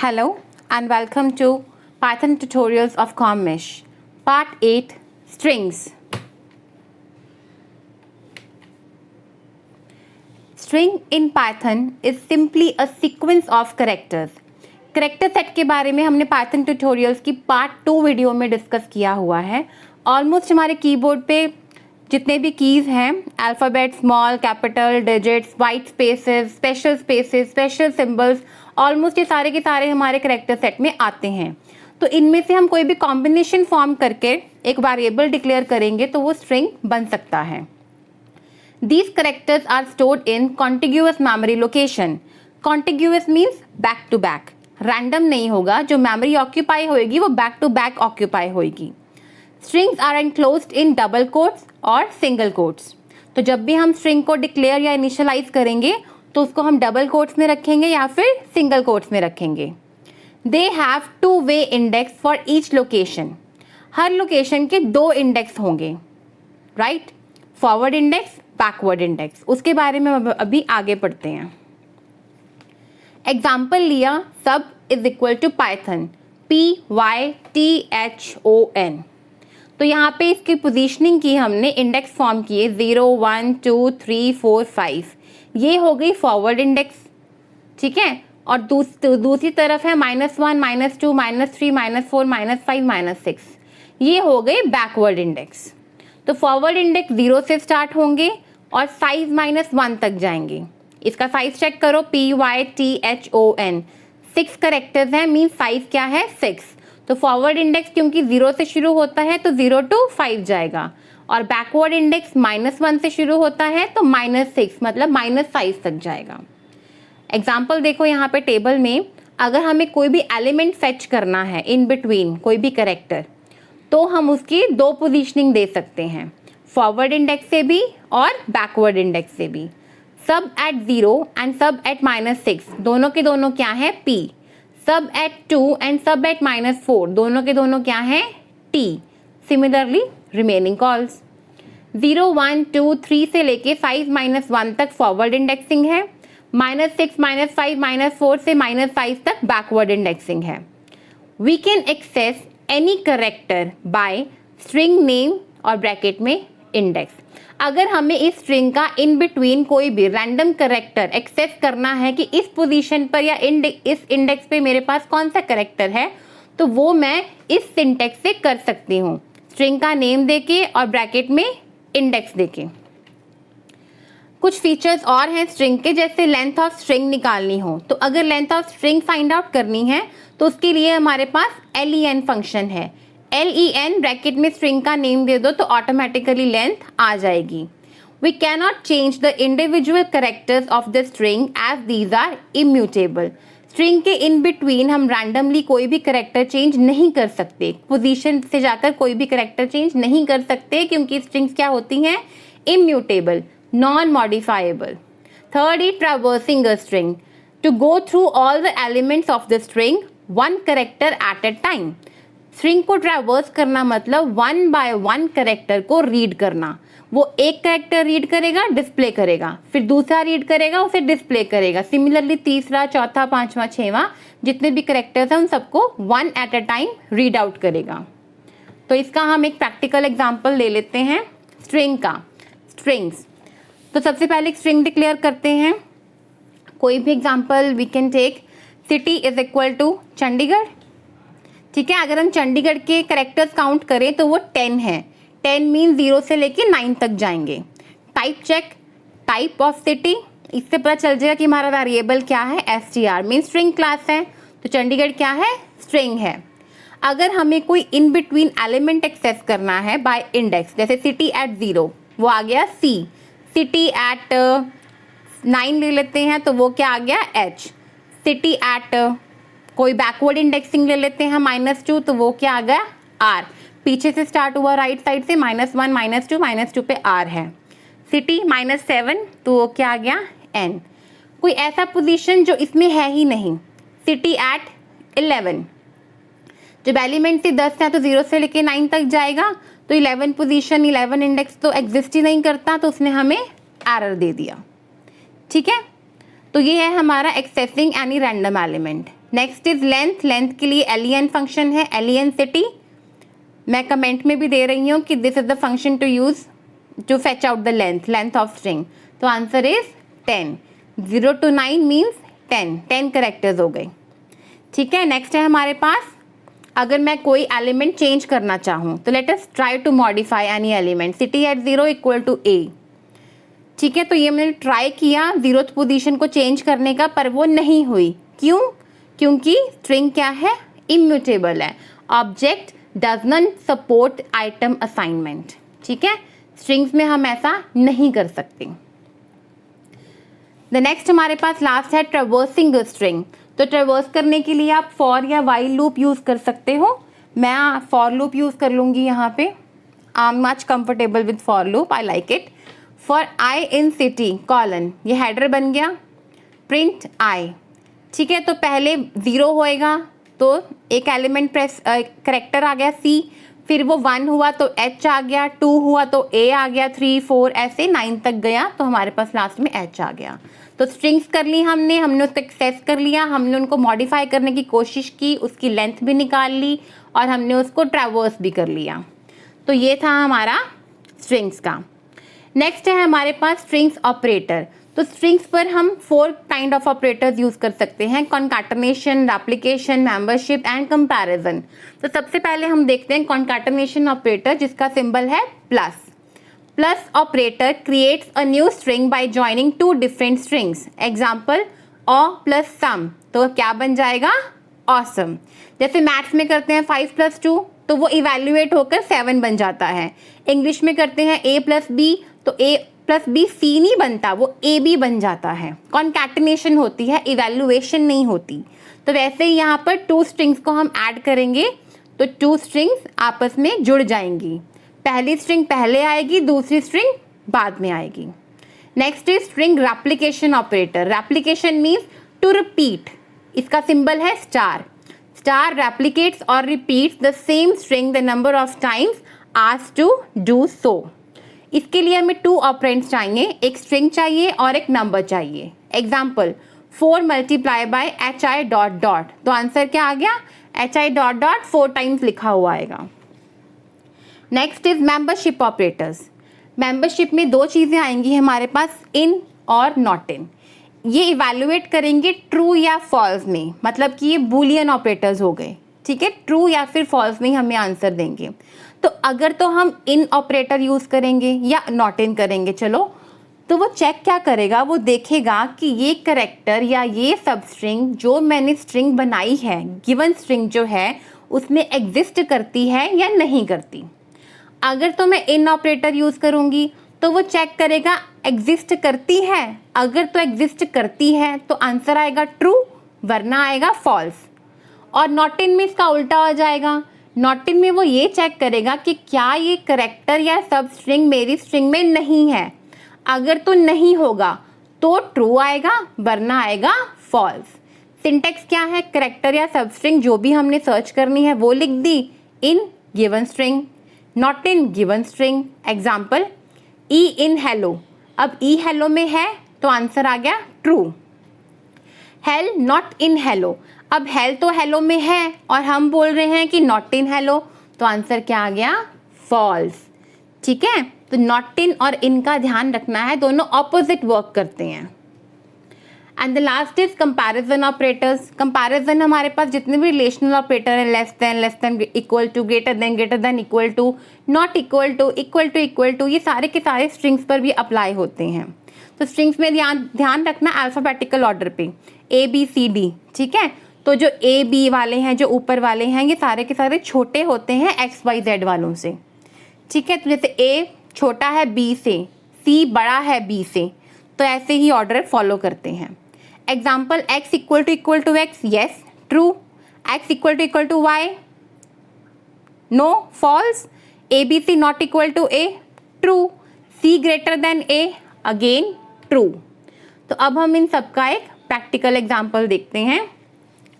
Hello and welcome to Python tutorials of COMMISH. Part 8 Strings. String in Python is simply a sequence of characters. Character set के बारे में हमने Python tutorials की part 2 video में discuss किया हुआ है. ऑलमोस्ट हमारे कीबोर्ड पे जितने भी कीज़ हैं, alphabet, small, capital, digits, white spaces, special symbols, almost ये सारे के सारे हमारे करेक्टर सेट में आते हैं. तो इनमें से हम कोई भी कॉम्बिनेशन फॉर्म करके एक वेरिएबल डिक्लेयर करेंगे तो वो स्ट्रिंग बन सकता है. These characters are stored in contiguous memory location. Contiguous means back to back. Random नहीं होगा, जो मेमोरी ऑक्यूपाई होएगी वो बैक टू बैक ऑक्यूपाई होएगी. Strings are enclosed in double quotes और single quotes. तो जब भी हम स्ट्रिंग को डिक्लेयर या इनिशियलाइज करेंगे तो उसको हम डबल कोट्स में रखेंगे या फिर सिंगल कोट्स में रखेंगे. They have two-way index for each location. Her location के 2 इंडेक्स होंगे, right? Forward index, backward index. उसके बारे में अभी आगे पढ़ते हैं. एग्जाम्पल लिया, सब is equal to python, PYTHON. तो यहाँ पे इसकी पोजीशनिंग की हमने, इंडेक्स फॉर्म किए 0 1 2 3 4 5. ये हो गई फॉरवर्ड इंडेक्स, ठीक है. और दूसरी तरफ है -1 -2 -3 -4 -5 -6. ये हो गए बैकवर्ड इंडेक्स. तो फॉरवर्ड इंडेक्स 0 से स्टार्ट होंगे और साइज -1 तक जाएंगे. इसका साइज चेक करो, PYTHON 6 करेक्टर्स हैं, मीन साइज क्या है 6. तो फॉरवर्ड इंडेक्स क्योंकि 0 से शुरू होता है तो 0 to 5 जाएगा, और बैकवर्ड इंडेक्स -1 से शुरू होता है तो -6 मतलब -5 तक जाएगा. एग्जाम्पल देखो यहाँ पे टेबल में, अगर हमें कोई भी एलिमेंट फेच करना है इन बिटवीन कोई भी करेक्टर, तो हम उसकी 2 पोजीशनिंग दे सकते हैं, फॉरवर्ड इंडेक्स से भी और बैकवर्ड इंडेक्स से भी. सब एट 0 एंड सब एट -6 दोनों के दोनों क्या है P. सब एट 2 एंड सब एट -4 दोनों के दोनों क्या है T. सिमिलरली रिमेनिंग कॉल्स 0 1 2 3 से लेके 5 -1 तक फॉरवर्ड इंडेक्सिंग है, -6 -5 -4 से -5 तक बैकवर्ड इंडेक्सिंग है. We can access any character by string name और ब्रैकेट में इंडेक्स. अगर हमें इस स्ट्रिंग का इन बिटवीन कोई भी रैंडम करेक्टर एक्सेस करना है कि इस पोजीशन पर या इस इंडेक्स पे मेरे पास कौन सा करेक्टर है, तो वो मैं इस सिंटेक्स से कर सकती हूँ, स्ट्रिंग का नेम देके और ब्रैकेट में इंडेक्स देके. कुछ फीचर्स और हैं स्ट्रिंग के, जैसे लेंथ ऑफ स्ट्रिंग निकालनी हो, तो अगर length of string find out करनी है तो उसके लिए हमारे पास len फंक्शन है. len ब्रैकेट में स्ट्रिंग का नेम दे दो तो ऑटोमेटिकली लेंथ आ जाएगी. We can not change the individual characters of the string as these are immutable. String के इन बिटवीन हम रैंडमली कोई भी करेक्टर चेंज नहीं कर सकते, पोजीशन से जाकर कोई भी करेक्टर चेंज नहीं कर सकते, क्योंकि स्ट्रिंग्स क्या होती हैं, immutable, non modifiable. Thirdly, traversing a string. To go through all the elements of the string, one character at a time. String को ट्रैवर्स करना मतलब 1 by 1 करेक्टर को रीड करना. वो एक करेक्टर रीड करेगा, डिस्प्ले करेगा, फिर दूसरा रीड करेगा, उसे डिस्प्ले करेगा. सिमिलरली तीसरा, चौथा, पांचवा, छठवां जितने भी करेक्टर्स हैं उन सबको 1 at a time read out करेगा. तो इसका हम एक प्रैक्टिकल एग्जाम्पल ले लेते हैं स्ट्रिंग का. स्ट्रिंग्स, तो सबसे पहले एक स्ट्रिंग डिक्लेयर करते हैं. कोई भी example we can take, city is equal to Chandigarh. ठीक है, अगर हम चंडीगढ़ के करेक्टर्स काउंट करें तो वो 10 है. 10 मीन 0 से लेके 9 तक जाएंगे. Type check, type of city, इससे पता चल जाएगा कि हमारा वेरिएबल क्या है, str मीन स्ट्रिंग क्लास है, तो चंडीगढ़ क्या है, स्ट्रिंग है. अगर हमें कोई इन बिटवीन एलिमेंट एक्सेस करना है बाय इंडेक्स, जैसे सिटी एट 0 वो आ गया C, सिटी एट 9 ले लेते हैं तो वो क्या आ गया H, सिटी एट कोई बैकवर्ड इंडेक्सिंग ले लेते हैं -2 तो वो क्या आ गया R. पीछे से स्टार्ट हुआ राइट साइड से, -1 -2 पे R है. सिटी -7 तो वो क्या आ गया N. कोई ऐसा पोजीशन जो इसमें है ही नहीं, सिटी एट 11, जब एलिमेंट से 10 है तो 0 से लेके 9 तक जाएगा, तो 11 पोजीशन, 11 इंडेक्स तो एग्जिस्ट ही नहीं करता, तो उसने हमें एरर दे दिया. ठीक है, तो ये है हमारा accessing any random element. Next is length, length के लिए len फंक्शन है, len सिटी। मैं कमेंट में भी दे रही हूँ कि this is the function to use to fetch out the length of string. तो answer is 10। 0 to 9 means 10 characters हो गए। ठीक है, नेक्स्ट है हमारे पास, अगर मैं कोई एलिमेंट चेंज करना चाहूँ तो let us try to modify any element. City at 0 equal to a। ठीक है, तो ये मैंने ट्राई किया 0th पोजीशन को चेंज करने का, पर वो नहीं हुई। क्यों? क्योंकि स्ट्रिंग क्या है, इम्यूटेबल है। Object does not support item assignment. ठीक है, स्ट्रिंग्स में हम ऐसा नहीं कर सकते। द नेक्स्ट हमारे पास लास्ट है ट्रेवर्सिंग द स्ट्रिंग। तो ट्रेवर्स करने के लिए आप फॉर या वाइल लूप यूज कर सकते हो। मैं फॉर लूप यूज कर लूंगी यहाँ पे। I am much comfortable with for loop, I like it. For I in city colon, ये हेडर बन गया, प्रिंट आई। ठीक है, तो पहले 0 होएगा तो एक एलिमेंट प्रेस करेक्टर आ गया C, फिर वो 1 हुआ तो H आ गया, 2 हुआ तो A आ गया, 3 4 ऐसे 9 तक गया तो हमारे पास लास्ट में H आ गया। तो स्ट्रिंग्स कर ली हमने उसको एक्सेस कर लिया, हमने उनको मॉडिफाई करने की कोशिश की, उसकी लेंथ भी निकाल ली और हमने उसको ट्रैवर्स भी कर लिया। तो ये था हमारा स्ट्रिंग्स का। नेक्स्ट है हमारे पास स्ट्रिंग्स ऑपरेटर। तो स्ट्रिंग्स पर हम 4 काइंड ऑफ ऑपरेटर्स यूज कर सकते हैं, concatenation, replication, membership and comparison. तो सबसे पहले हम देखते हैं कॉन्कैटिनेशन ऑपरेटर, जिसका सिंबल है plus. Plus operator creates a new string by joining 2 different strings. Example O plus sum, तो क्या बन जाएगा, ऑसम। जैसे मैथ्स में करते हैं 5 + 2 तो वो इवैल्यूएट होकर 7 बन जाता है। इंग्लिश में करते हैं a + b तो a + b c नहीं बनता, वो ab बन जाता है। कॉन्कैटिनेशन होती है, इवैल्यूएशन नहीं होती। तो वैसे ही यहाँ पर 2 स्ट्रिंग्स को हम ऐड करेंगे तो 2 स्ट्रिंग्स आपस में जुड़ जाएंगी। पहली स्ट्रिंग पहले आएगी, दूसरी स्ट्रिंग बाद में आएगी। Next is string replication operator. Replication means to repeat, इसका सिंबल है स्टार। स्टार रेप्लिकेट्स और repeats the same string the number of times asked to do so. इसके लिए हमें 2 ऑपरेंड्स चाहिए, एक स्ट्रिंग चाहिए और एक नंबर चाहिए। एग्जाम्पल 4 × hi ... तो आंसर क्या आ गया, hi ... 4 टाइम्स लिखा हुआ आएगा। Next is membership operators. Membership में 2 चीज़ें आएंगी हमारे पास, इन और नॉट इन। ये इवैल्यूएट करेंगे ट्रू या फॉल्स में, मतलब कि ये बूलियन ऑपरेटर्स हो गए। ठीक है, ट्रू या फिर फॉल्स में ही हमें आंसर देंगे। तो अगर तो हम इन ऑपरेटर यूज़ करेंगे या नॉट इन करेंगे, चलो, तो वो चेक क्या करेगा, वो देखेगा कि ये करेक्टर या ये सब स्ट्रिंग जो मैंने स्ट्रिंग बनाई है, गिवन स्ट्रिंग जो है उसमें एग्जिस्ट करती है या नहीं करती। अगर तो मैं इन ऑपरेटर यूज़ करूँगी तो वो चेक करेगा एग्जिस्ट करती है। अगर तो एग्जिस्ट करती है तो आंसर आएगा ट्रू, वरना आएगा फॉल्स। और नॉट इन में इसका उल्टा हो जाएगा। नॉट इन में वो ये चेक करेगा कि क्या ये करेक्टर या सब स्ट्रिंग मेरी स्ट्रिंग में नहीं है। अगर तो नहीं होगा तो ट्रू आएगा, वरना आएगा फॉल्स। सिंटेक्स क्या है, करेक्टर या सब स्ट्रिंग जो भी हमने सर्च करनी है वो लिख दी in given string, not in given string. Example E in hello, अब ई हेलो में है तो आंसर आ गया true. Hell not in hello, अब हेल तो हेलो में है और हम बोल रहे हैं कि नॉट इन हेलो, तो आंसर क्या आ गया, फॉल्स। ठीक है, तो नॉट इन और इन का ध्यान रखना है, दोनों ऑपोजिट वर्क करते हैं। And the last is comparison operators. Comparison हमारे पास जितने भी रिलेशनल ऑपरेटर हैं, less than, equal to, greater than, equal to, not equal to, equal to, ये सारे के सारे स्ट्रिंग्स पर भी अप्लाई होते हैं। तो स्ट्रिंग्स में ध्यान रखना अल्फाबेटिकल ऑर्डर पे, ABCD। ठीक है, तो जो AB वाले हैं, जो ऊपर वाले हैं, ये सारे के सारे छोटे होते हैं XYZ वालों से। ठीक है, तो जैसे A छोटा है B से, C बड़ा है B से, तो ऐसे ही ऑर्डर फॉलो करते हैं। Example x equal to x, yes true. x equal to y, no false. ABC not equal to A, true. C greater than A, again true. तो अब हम इन सबका एक प्रैक्टिकल एग्जाम्पल देखते हैं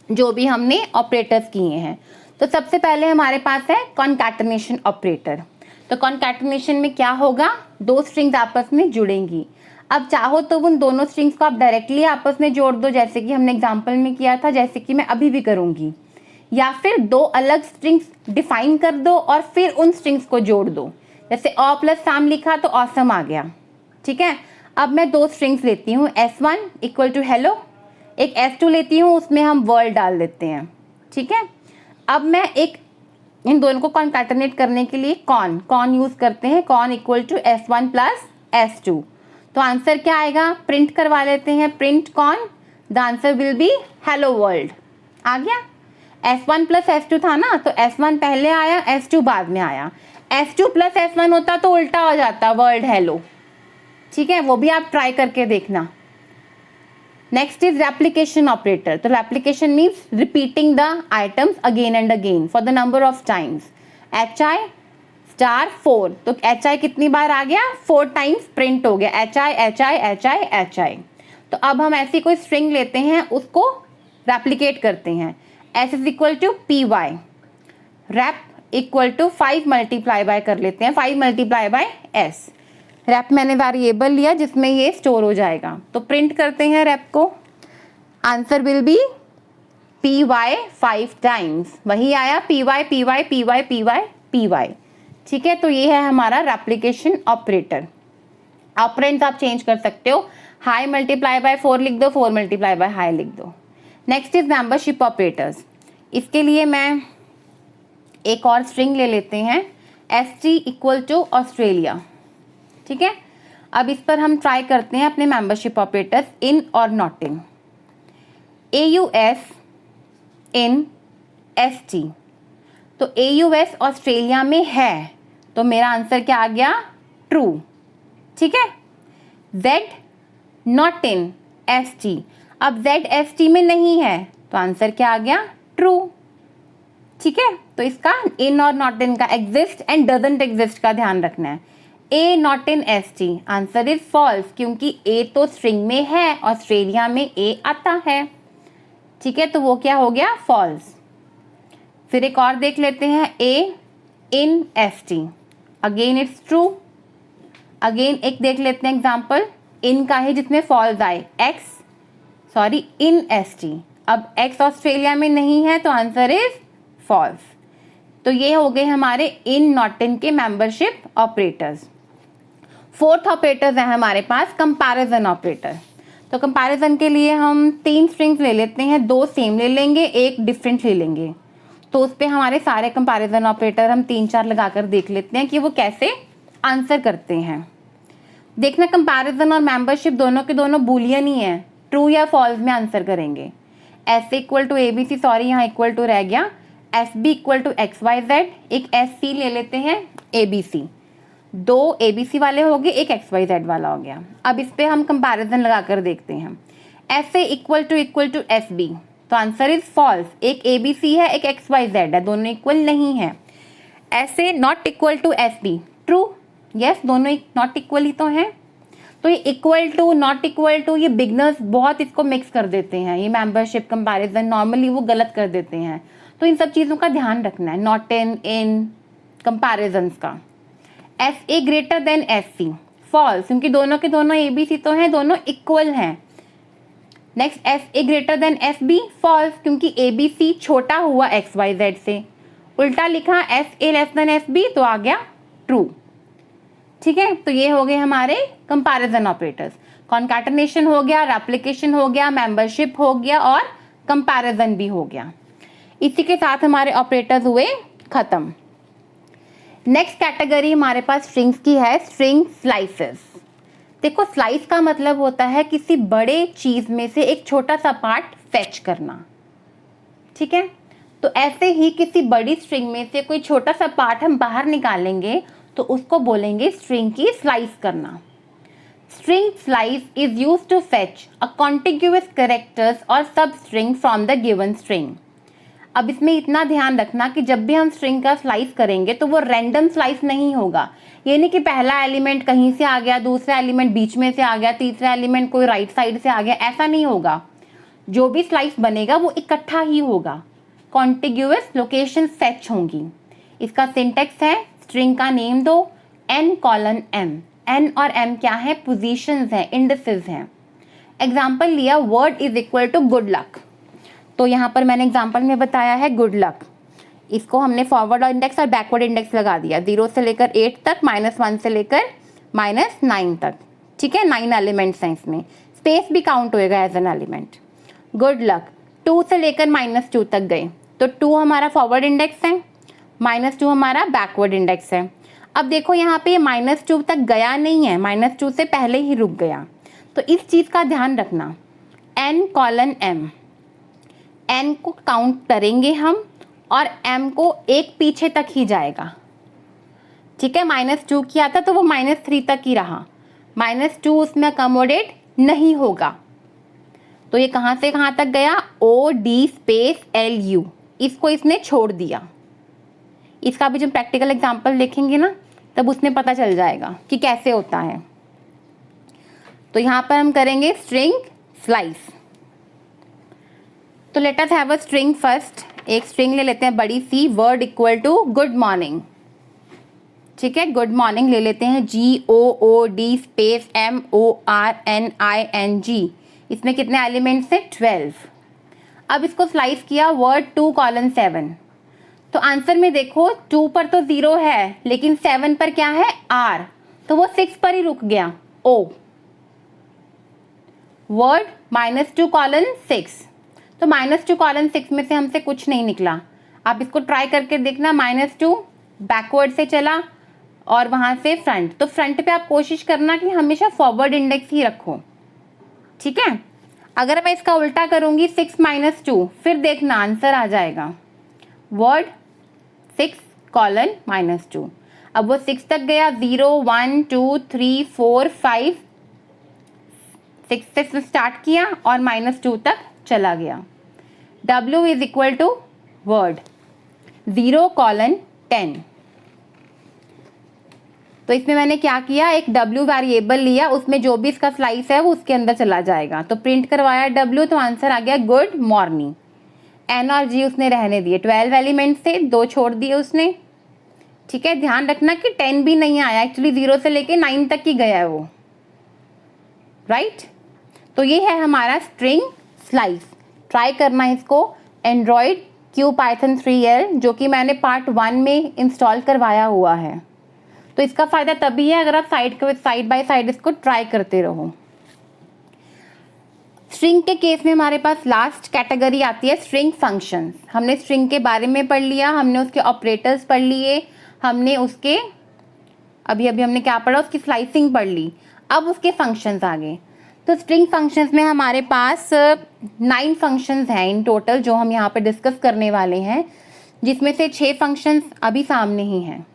जो भी हमने ऑपरेटर्स किए हैं। तो सबसे पहले हमारे पास है कॉन्कैटिनेशन ऑपरेटर। तो कॉन्कैटिनेशन में क्या होगा, 2 स्ट्रिंग्स आपस में जुड़ेंगी। अब चाहो तो उन दोनों स्ट्रिंग्स को आप डायरेक्टली आपस में जोड़ दो, जैसे कि हमने एग्जाम्पल में किया था, जैसे कि मैं अभी भी करूँगी, या फिर दो अलग स्ट्रिंग्स डिफाइन कर दो और फिर उन स्ट्रिंग्स को जोड़ दो। जैसे अ प्लस सैम लिखा तो ऑसम आ गया, ठीक है। अब मैं दो स्ट्रिंग्स लेती हूँ, S1 इक्वल टू हेलो, एक S2 लेती हूँ, उसमें हम वर्ल्ड डाल देते हैं, ठीक है। अब मैं एक इन दोनों को कॉन्कैटिनेट करने के लिए कॉन यूज़ करते हैं, cone equal to S1 plus S2। तो आंसर क्या आएगा, प्रिंट करवा लेते हैं, print con, the answer will be hello world. आ गया। S1 प्लस S2 था ना, तो S1 पहले आया, S2 बाद में आया। S2 प्लस S1 होता तो उल्टा हो जाता, वर्ल्ड हेलो, ठीक है। वो भी आप ट्राई करके देखना। Next is replication operator. तो replication means repeating the items again and again for the number of times. HI star 4, तो HI कितनी बार आ गया, 4 टाइम्स प्रिंट हो गया, HI HI HI HI। तो अब हम ऐसी कोई स्ट्रिंग लेते हैं, उसको रेप्लिकेट करते हैं। S is equal to PY, rep equal to 5 multiply by कर लेते हैं, 5 मल्टीप्लाई बाय S। रैप मैंने वेरिएबल लिया जिसमें ये स्टोर हो जाएगा, तो प्रिंट करते हैं रैप को, answer will B PY 5 times, वही आया PY PY PY PY PY, ठीक है। तो ये है हमारा रेप्लिकेशन ऑपरेटर। ऑपरेंड्स आप चेंज कर सकते हो, हाई मल्टीप्लाई बाय 4 लिख दो, 4 मल्टीप्लाई बाय हाई लिख दो। Next is membership operators. इसके लिए मैं एक और स्ट्रिंग ले लेते हैं, ST इक्वल टू ऑस्ट्रेलिया, ठीक है। अब इस पर हम ट्राई करते हैं अपने मेंबरशिप ऑपरेटर्स, इन और not in. AUS in ST, तो AUS ऑस्ट्रेलिया में है, तो मेरा आंसर क्या आ गया, ट्रू, ठीक है। Z नॉट इन ST, अब Z ST में नहीं है, तो आंसर क्या आ गया, ट्रू, ठीक है। तो इसका इन और नॉट इन का एग्जिस्ट एंड डजंट एग्जिस्ट का ध्यान रखना है। A not in ST, answer is false, क्योंकि A तो स्ट्रिंग में है, ऑस्ट्रेलिया में A आता है, ठीक है। तो वो क्या हो गया, फॉल्स। फिर एक और देख लेते हैं, A in ST, again it's true. Again एक देख लेते हैं एग्जाम्पल, इन का है जिसमें फॉल्स आए, इन ST, अब X ऑस्ट्रेलिया में नहीं है, तो आंसर इज फॉल्स। तो ये हो गए हमारे इन नॉट इन के मेंबरशिप ऑपरेटर्स। फोर्थ ऑपरेटर्स है हमारे पास कंपैरिजन ऑपरेटर। तो कंपैरिजन के लिए हम 3 स्ट्रिंग्स ले लेते हैं, 2 सेम ले लेंगे, एक डिफरेंट ले लेंगे। तो उस पर हमारे सारे कंपैरिजन ऑपरेटर हम 3-4 लगाकर देख लेते हैं कि वो कैसे आंसर करते हैं। देखना, कंपैरिजन और मेंबरशिप दोनों के दोनों बूलियन ही है, ट्रू या फॉल्स में आंसर करेंगे। S equal to ABC, sorry यहाँ इक्वल टू रह गया, SB इक्वल टू XYZ, एक SC ले लेते हैं ABC, 2 ABC वाले हो गए, एक XYZ वाला हो गया। अब इस पे हम कंपैरिजन लगाकर देखते हैं। SA इक्वल टू SB, तो आंसर इज फॉल्स, एक ABC है, एक XYZ है, दोनों इक्वल नहीं है। SA not equal to SB, true, yes, दोनों नॉट इक्वल ही तो हैं। तो ये equal to not equal to, ये बिगनर्स बहुत इसको मिक्स कर देते हैं, ये मेंबरशिप कंपैरिजन नॉर्मली वो गलत कर देते हैं, तो इन सब चीज़ों का ध्यान रखना है, नॉट इन कंपैरिजन्स का। SA greater than SC, false, क्योंकि दोनों के दोनों ABC तो हैं, दोनों इक्वल हैं। Next SA greater than SB, false, क्योंकि ABC छोटा हुआ XYZ से, उल्टा लिखा SA लेस देन SB, तो आ गया ट्रू, ठीक है। तो ये हो गए हमारे कंपैरिजन ऑपरेटर्स, कॉन्कैटिनेशन हो गया, रेप्लिकेशन हो गया, मेंबरशिप हो गया और कंपैरिजन भी हो गया। इसी के साथ हमारे ऑपरेटर्स हुए खत्म। नेक्स्ट कैटेगरी हमारे पास स्ट्रिंग्स की है, स्ट्रिंग स्लाइसेस। देखो, स्लाइस का मतलब होता है किसी बड़े चीज में से एक छोटा सा पार्ट फेच करना, ठीक है। तो ऐसे ही किसी बड़ी स्ट्रिंग में से कोई छोटा सा पार्ट हम बाहर निकालेंगे तो उसको बोलेंगे स्ट्रिंग की स्लाइस करना। String slice is used to fetch a contiguous characters और substring from the given string. अब इसमें इतना ध्यान रखना कि जब भी हम स्ट्रिंग का स्लाइस करेंगे तो वो रैंडम स्लाइस नहीं होगा, ये नहीं कि पहला एलिमेंट कहीं से आ गया, दूसरा एलिमेंट बीच में से आ गया, तीसरा एलिमेंट कोई राइट साइड से आ गया, ऐसा नहीं होगा। जो भी स्लाइस बनेगा वो इकट्ठा ही होगा, कॉन्टिग्यूअस लोकेशन फेच होंगी। इसका सिंटेक्स है, स्ट्रिंग का नेम दो n:m, एन और एम क्या है, पोजीशंस हैं, इंडिसेस हैं। एग्जाम्पल लिया word is equal to good luck, तो यहाँ पर मैंने एग्जाम्पल में बताया है गुड लक, इसको हमने फॉरवर्ड इंडेक्स और बैकवर्ड इंडेक्स लगा दिया, 0 से लेकर 8 तक, -1 से लेकर -9 तक, ठीक है। 9 एलिमेंट्स हैं इसमें, स्पेस भी काउंट होएगा as an element. Good luck 2 से लेकर -2 तक गए, तो 2 हमारा फॉरवर्ड इंडेक्स है, -2 हमारा बैकवर्ड इंडेक्स है। अब देखो यहाँ पे -2 तक गया नहीं है, -2 से पहले ही रुक गया, तो इस चीज़ का ध्यान रखना। n:m, n को काउंट करेंगे हम और m को एक पीछे तक ही जाएगा, ठीक है। -2 किया था तो वो -3 तक ही रहा, -2 उसमें अकोमोडेट नहीं होगा, तो ये कहाँ से कहाँ तक गया, OD स्पेस LU, इसको इसने छोड़ दिया। इसका भी जब प्रैक्टिकल एग्जाम्पल देखेंगे ना तब उसमें पता चल जाएगा कि कैसे होता है। तो यहाँ पर हम करेंगे स्ट्रिंग स्लाइस। तो let us have a string first, एक स्ट्रिंग ले लेते हैं बड़ी सी, word equal to good morning, ठीक है। गुड मॉर्निंग ले लेते हैं, GOOD स्पेस MORNING, इसमें कितने एलिमेंट्स हैं, 12। अब इसको स्लाइस किया, वर्ड 2:7, तो आंसर में देखो 2 पर तो 0 है लेकिन 7 पर क्या है, R, तो वो 6 पर ही रुक गया, O। वर्ड -2:6, तो -2:6 में से हमसे कुछ नहीं निकला। आप इसको ट्राई करके देखना, -2 बैकवर्ड से चला और वहां से फ्रंट, तो फ्रंट पे आप कोशिश करना कि हमेशा फॉरवर्ड इंडेक्स ही रखो, ठीक है। अगर मैं इसका उल्टा करूंगी 6 - 2, फिर देखना आंसर आ जाएगा, वर्ड 6:-2। अब वो 6 तक गया, 0 1 2 3 4 5, 6 से स्टार्ट किया और -2 तक चला गया। W is equal to word 0:10, तो इसमें मैंने क्या किया, एक W वेरिएबल लिया, उसमें जो भी इसका स्लाइस है वो उसके अंदर चला जाएगा, तो प्रिंट करवाया W, तो आंसर आ गया गुड मॉर्निंग। N और G उसने रहने दिए, 12 एलिमेंट से 2 छोड़ दिए उसने, ठीक है। ध्यान रखना कि 10 भी नहीं आया, एक्चुअली 0 से लेके 9 तक ही गया है वो, राइट। तो ये है हमारा स्ट्रिंग स्लाइस। ट्राई करना इसको, एंड्रॉयड QPython 3L, जो कि मैंने पार्ट 1 में इंस्टॉल करवाया हुआ है, तो इसका फ़ायदा तभी है अगर आप साइड बाय साइड इसको ट्राई करते रहो। स्ट्रिंग के केस में हमारे पास लास्ट कैटेगरी आती है स्ट्रिंग फंक्शंस। हमने स्ट्रिंग के बारे में पढ़ लिया, हमने उसके ऑपरेटर्स पढ़ लिए, हमने उसके अभी हमने क्या पढ़ा, उसकी स्लाइसिंग पढ़ ली, अब उसके फंक्शंस आ गए। तो स्ट्रिंग फंक्शंस में हमारे पास 9 फंक्शंस हैं इन टोटल, जो हम यहाँ पे डिस्कस करने वाले हैं, जिसमें से 6 फंक्शंस अभी सामने ही हैं।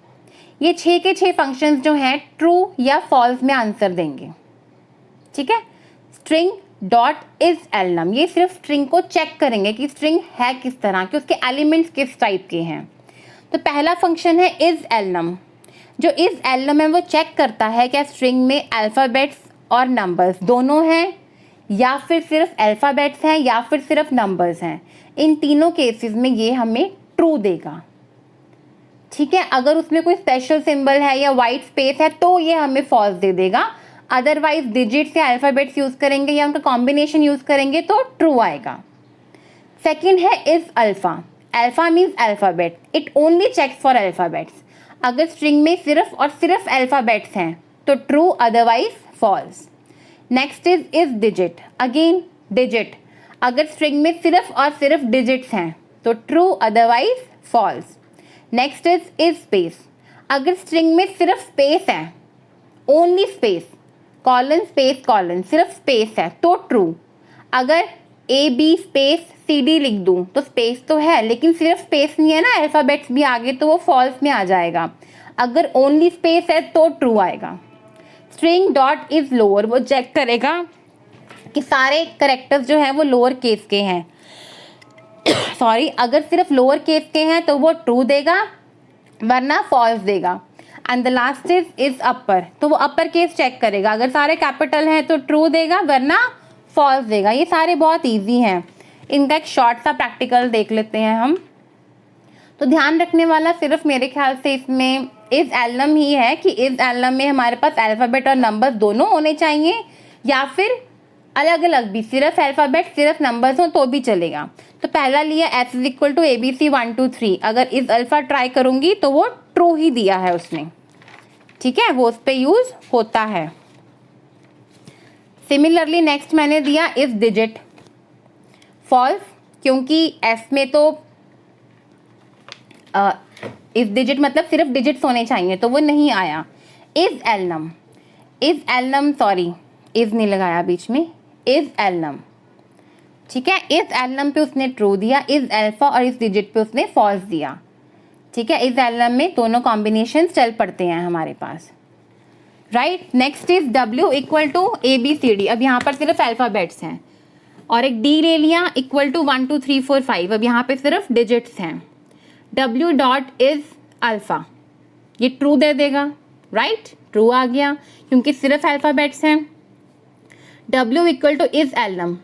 ये 6 के 6 फंक्शंस जो हैं ट्रू या फॉल्स में आंसर देंगे, ठीक है। स्ट्रिंग डॉट इज एलनम, ये सिर्फ स्ट्रिंग को चेक करेंगे कि स्ट्रिंग है किस तरह के, उसके एलिमेंट्स किस टाइप के हैं। तो पहला फंक्शन है इज एलनम, जो इज एलनम है वो चेक करता है क्या स्ट्रिंग में अल्फ़ाबेट्स और नंबर्स दोनों हैं, या फिर सिर्फ अल्फ़ाबेट्स हैं, या फिर सिर्फ नंबर्स हैं। इन तीनों केसेस में ये हमें ट्रू देगा, ठीक है। अगर उसमें कोई स्पेशल सिंबल है या वाइट स्पेस है तो ये हमें फॉल्स दे देगा, अदरवाइज डिजिट्स या अल्फ़ाबेट्स यूज़ करेंगे या उनका कॉम्बिनेशन यूज़ करेंगे तो ट्रू आएगा। सेकंड है is alpha, alpha means alphabet, it only checks for alphabets. अगर स्ट्रिंग में सिर्फ और सिर्फ अल्फ़ाबेट्स हैं तो true, otherwise false. Next is digit, again digit, अगर स्ट्रिंग में सिर्फ और सिर्फ डिजिट्स हैं तो true, otherwise false. Next is space, अगर स्ट्रिंग में सिर्फ स्पेस है, only space, colon space colon, सिर्फ स्पेस है तो ट्रू। अगर AB स्पेस CD लिख दूं तो स्पेस तो है लेकिन सिर्फ स्पेस नहीं है ना, अल्फ़ाबेट्स भी आगे, तो वो फॉल्स में आ जाएगा। अगर ओनली स्पेस है तो ट्रू आएगा। स्ट्रिंग डॉट इज लोअर, वो चेक करेगा कि सारे करेक्टर्स जो हैं वो लोअर केस के हैं, सॉरी, अगर सिर्फ लोअर केस के हैं तो वो ट्रू देगा वरना फॉल्स देगा। And the last is upper, तो वो अपर केस चेक करेगा, अगर सारे कैपिटल हैं तो ट्रू देगा वरना फॉल्स देगा। ये सारे बहुत इजी हैं, इनका एक शॉर्ट सा प्रैक्टिकल देख लेते हैं हम। तो ध्यान रखने वाला सिर्फ मेरे ख्याल से इसमें इस एलनम ही है कि इस एलनम में हमारे पास अल्फ़ाबेट और नंबर्स दोनों होने चाहिए, या फिर अलग अलग भी, सिर्फ अल्फ़ाबेट सिर्फ नंबर्स हो तो भी चलेगा। तो पहला लिया S is equal to ABC 1 2 3, अगर इस अल्फ़ा ट्राई करूँगी तो वो ट्रू ही दिया है उसने, ठीक है, वो उस पर यूज़ होता है। सिमिलरली नेक्स्ट मैंने दिया इफ डिजिट, फॉल्स, क्योंकि एस में तो इफ डिजिट मतलब सिर्फ डिजिट्स होने चाहिए, तो वो नहीं आया। इज एलनम सॉरी इज नहीं लगाया बीच में, इज एलनम, ठीक है, इज एलनम पे उसने ट्रू दिया, इज अल्फा और इस डिजिट पे उसने फॉल्स दिया, ठीक है। इज एलनम में दोनों कॉम्बिनेशन चल पड़ते हैं हमारे पास, right. Next is W equal to ABCD, अब यहाँ पर सिर्फ अल्फ़ाबेट्स हैं, और एक D ले लिया इक्वल टू 1 2 3 4 5, अब यहाँ पे सिर्फ डिजिट्स हैं। W डॉट इज अल्फ़ा, ये ट्रू दे देगा, राइट, ट्रू आ गया क्योंकि सिर्फ अल्फ़ाबेट्स हैं। W इक्वल टू इज एलनम,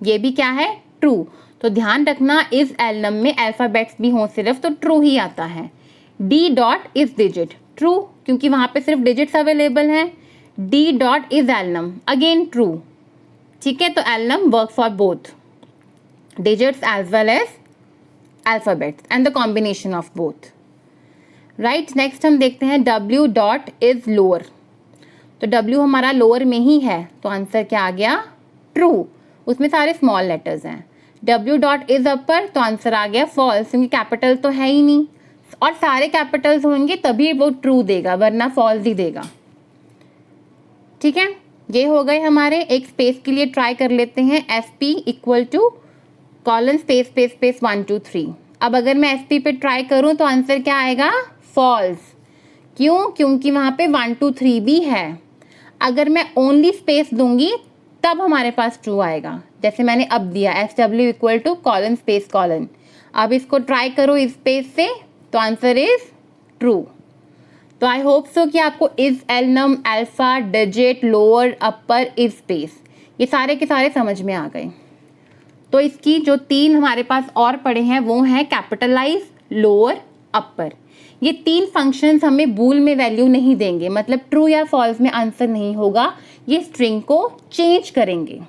ये भी क्या है, ट्रू, तो ध्यान रखना इज एलनम में अल्फ़ाबेट्स भी हों सिर्फ तो ट्रू ही आता है। D dot is digit, true, क्योंकि वहाँ पे सिर्फ डिजिट्स अवेलेबल हैं। D dot is alnum, again true, ठीक है, तो alnum work for both digits as well as alphabets and the combination of both, right. Next हम देखते हैं W डॉट इज लोअर, तो W हमारा लोअर में ही है, तो आंसर क्या आ गया, ट्रू, उसमें सारे स्मॉल लेटर्स हैं। W डॉट इज अपर, तो आंसर आ गया फॉल्स, क्योंकि कैपिटल तो है ही नहीं, और सारे कैपिटल्स होंगे तभी वो ट्रू देगा, वरना फॉल्स ही देगा, ठीक है। ये हो गए हमारे। एक स्पेस के लिए ट्राई कर लेते हैं, SP equal to colon space space space 1 2 3। अब अगर मैं SP पे ट्राई करूं तो आंसर क्या आएगा, फॉल्स, क्यों, क्योंकि वहाँ पे 1 2 3 भी है। अगर मैं ओनली स्पेस दूंगी तब हमारे पास ट्रू आएगा, जैसे मैंने अब दिया SW equal to colon space colon. अब इसको ट्राई करो इस स्पेस से, तो आंसर इज ट्रू। तो आई होप सो कि आपको is alnum alpha digit lower upper is space ये सारे के सारे समझ में आ गए। तो इसकी जो 3 हमारे पास और पड़े हैं वो हैं कैपिटलाइज, लोअर, अपर। ये 3 फंक्शंस हमें बूल में वैल्यू नहीं देंगे, मतलब ट्रू या फॉल्स में आंसर नहीं होगा, ये स्ट्रिंग को चेंज करेंगे।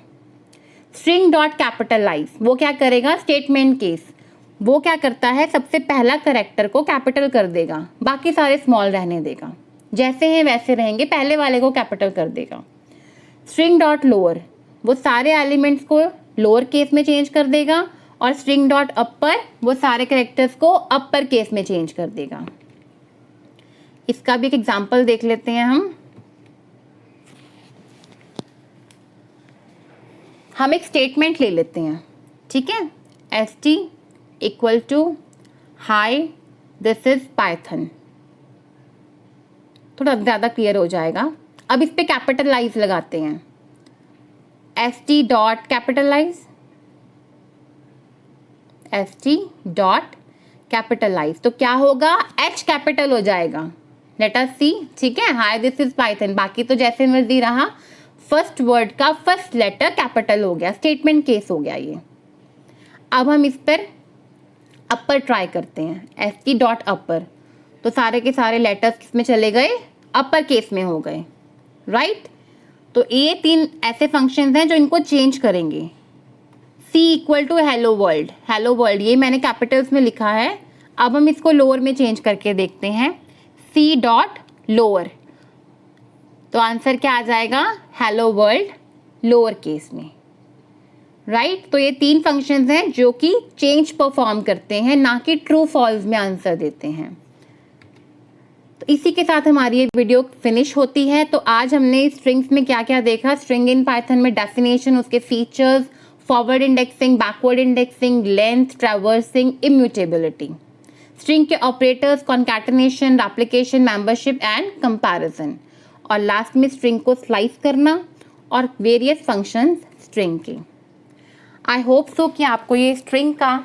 स्ट्रिंग डॉट कैपिटलाइज वो क्या करेगा, स्टेटमेंट केस, वो क्या करता है, सबसे पहला करेक्टर को कैपिटल कर देगा, बाकी सारे स्मॉल रहने देगा, जैसे हैं वैसे रहेंगे, पहले वाले को कैपिटल कर देगा। स्ट्रिंग डॉट लोअर वो सारे एलिमेंट्स को लोअर केस में चेंज कर देगा, और स्ट्रिंग डॉट अपर वो सारे करेक्टर्स को अपर केस में चेंज कर देगा। इसका भी एक एग्जाम्पल देख लेते हैं हम एक स्टेटमेंट ले लेते हैं, ठीक है। ST equal to hi this is python, थोड़ा ज़्यादा क्लियर हो जाएगा। अब इस पे कैपिटलाइज लगाते हैं, ST dot capitalize, ST dot capitalize, तो क्या होगा, H कैपिटल हो जाएगा, लेट अस सी, ठीक है। हाई दिस इज पाइथन, बाकी तो जैसे मर्जी रहा, फर्स्ट वर्ड का फर्स्ट लेटर कैपिटल हो गया, स्टेटमेंट केस हो गया ये। अब हम इस पर अपर ट्राई करते हैं, ST डॉट अपर, तो सारे के सारे लेटर्स किस में चले गए, अपर केस में हो गए, राइट। तो ये 3 ऐसे फंक्शंस हैं जो इनको चेंज करेंगे। C equal to hello world, hello world ये मैंने कैपिटल्स में लिखा है, अब हम इसको लोअर में चेंज करके देखते हैं, C डॉट लोअर, तो आंसर क्या आ जाएगा, हेलो वर्ल्ड लोअर केस में, राइट। तो ये 3 फंक्शंस हैं जो कि चेंज परफॉर्म करते हैं, ना कि ट्रू फॉल्स में आंसर देते हैं। तो इसी के साथ हमारी ये वीडियो फिनिश होती है। तो आज हमने स्ट्रिंग्स में क्या क्या देखा, स्ट्रिंग इन पाइथन में डेफिनेशन, उसके features, forward indexing, backward indexing, length, traversing, immutability, string के operators, concatenation, replication, membership and comparison, और लास्ट में स्ट्रिंग को स्लाइस करना और वेरियस फंक्शंस स्ट्रिंग के। आई होप सो कि आपको ये स्ट्रिंग का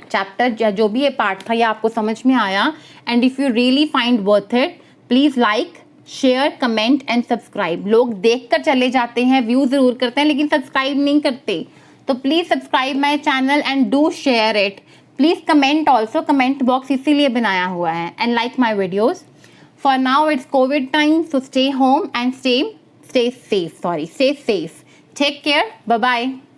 चैप्टर या जो भी ये पार्ट था ये आपको समझ में आया, and if you really find worth it please like, share, comment and subscribe. लोग देख कर चले जाते हैं, व्यू ज़रूर करते हैं लेकिन सब्सक्राइब नहीं करते, तो please subscribe my channel and do share it. Please comment also, comment box इसीलिए बनाया हुआ है, and like my videos. For now it's COVID time, so stay home and stay safe. Take care. Bye bye.